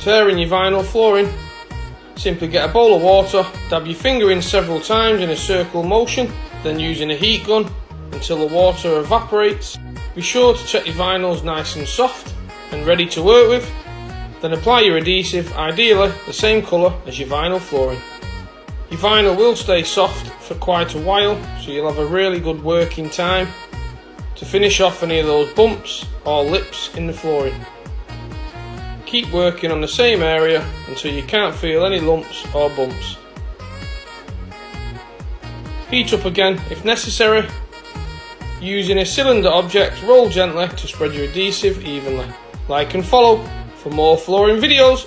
tearing your vinyl flooring, simply get a bowl of water, dab your finger in several times in a circle motion, then using a heat gun until the water evaporates. Be sure to check your vinyls nice and soft and ready to work with. Then apply your adhesive, ideally the same colour as your vinyl flooring. Your vinyl will stay soft for quite a while, so you'll have a really good working time to finish off any of those bumps or lips in the flooring. Keep working on the same area until you can't feel any lumps or bumps. Heat up again if necessary. Using a cylinder object, roll gently to spread your adhesive evenly. Like and follow for more flooring videos.